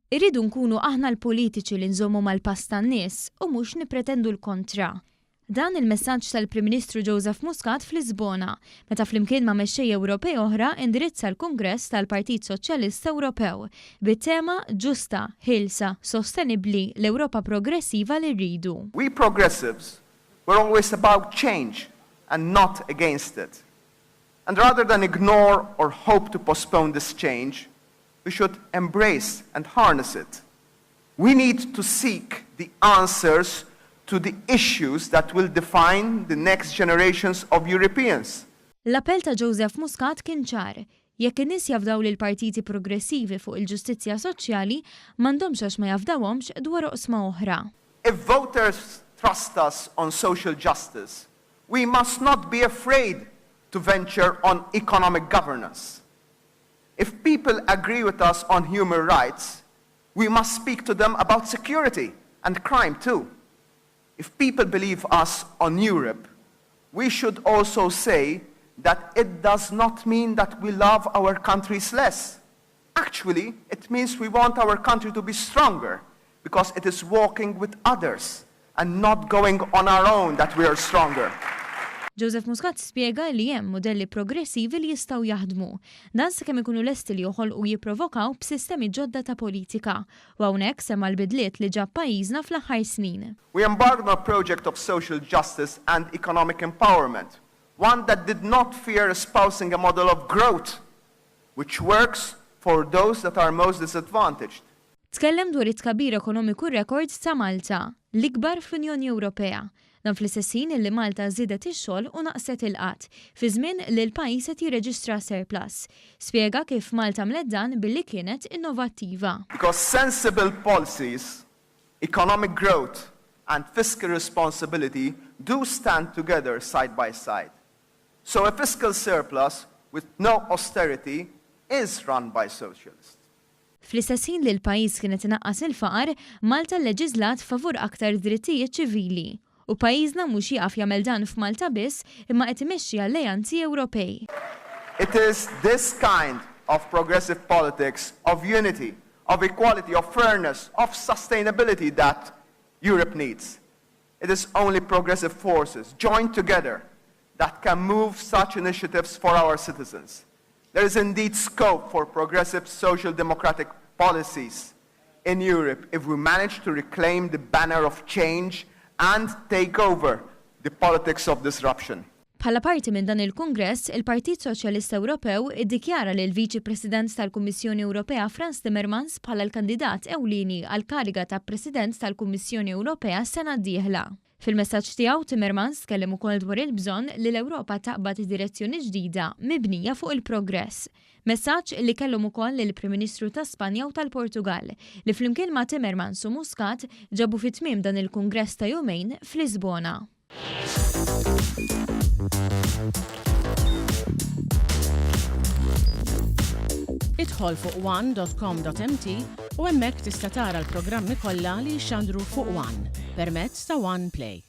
Irridu nkunu aħna l-politiċi li nżommu mal-pass tan-nies u mhux nippretendu l-kontra. Dan il-messaġġ tal-Prim Ministru Joseph Muscat fl-Lisbona, meta flimkien ma' Mexxej Ewropej oħra indirizza l-Kungress tal-Partit Soċjalista Ewropew bit-tema ġusta, ħilsa, sostenibbli l-Ewropa progressiva li rridu. We progressives were always about change and not against it. And rather than ignore or hope to postpone this change, we should embrace and harness it. We need to seek the answers to the issues that will define the next generations of Europeans. L-appell ta' Joseph Muscat kien ċar. Jekk in-nies jafdaw lil partiti progressivi fuq il-ġustizzja soċjali, m'għandhomx għax ma jafdawhomx dwar oqsma oħra. If voters trust us on social justice, we must not be afraid to venture on economic governance. If people agree with us on human rights, we must speak to them about security and crime too. If people believe us on Europe, we should also say that it does not mean that we love our countries less. Actually, it means we want our country to be stronger because it is walking with others and not going on our own that we are stronger. Joseph Muscat spjega li hemm modelli progressivi li jistgħu jaħdmu. Dan sakemm ikunu lesti li joħolqu jipprovokaw b'sistemi ġodda ta' politika. U hawnhekk semma l-bidliet li ġab pajjiżna fl-aħħar snin. We embarked on a project of social justice and economic empowerment, one that did not fear espousing a model of growth, which works for those that are most disadvantaged. Tkellem dwar it-tkabbir ekonomiku rekord ta' Malta, l-ikbar fl-Unjoni Ewropea. Dan fl-istessin li Malta żiedet ix-xogħol u naqset il-qatt fi żmien li l-pajjiż qed jirreġistra surplus. Spjega kif Malta mlet dan billi kienet innovattiva. Because sensible policies, economic growth and fiscal responsibility do stand together side by side. So a fiscal surplus with no austerity is run by socialists. Fl-istessin li l-pajjiż kienet inaqqas il-faqar, Malta leġislat favur aktar drittijiet ċivili. U pajjiżna mhux jaqaf jagħmel dan f'Malta biss imma qed imexxi alleanzi Ewropej. It is this kind of progressive politics, of unity, of equality, of fairness, of sustainability that Europe needs. It is only progressive forces joined together that can move such initiatives for our citizens. There is indeed scope for progressive social democratic policies in Europe if we manage to reclaim the banner of change and take over the politics of disruption. Bħala parti minn dan il-Kungress, il-Partit Soċjalista Ewropew iddikjara lil Viċi President tal-Kummissjoni Ewropea Frans Timmermans bħala l-kandidat ewlieni għal kariga ta' President tal-Kummissjoni Ewropea sena d-dieħla. Fil-messaġġ tiegħu Timmermans tkellem ukoll dwar il-bżonn li l-Ewropa taqbad direzzjoni ġdida mibnija fuq il-progress. Messaġġ li kellhom ukoll lill-Prim Ministru ta' Spanja u tal-Portugal li flimkien ma' Timmermans u Muscat ġabu fit-tmiem dan il-Kungress ta' jumejn fl-Lisbona. Idħol fuq one.com.mt u hemmhekk tista' tara l-programmi kollha li jxandru fuq One permezz ta' One Play.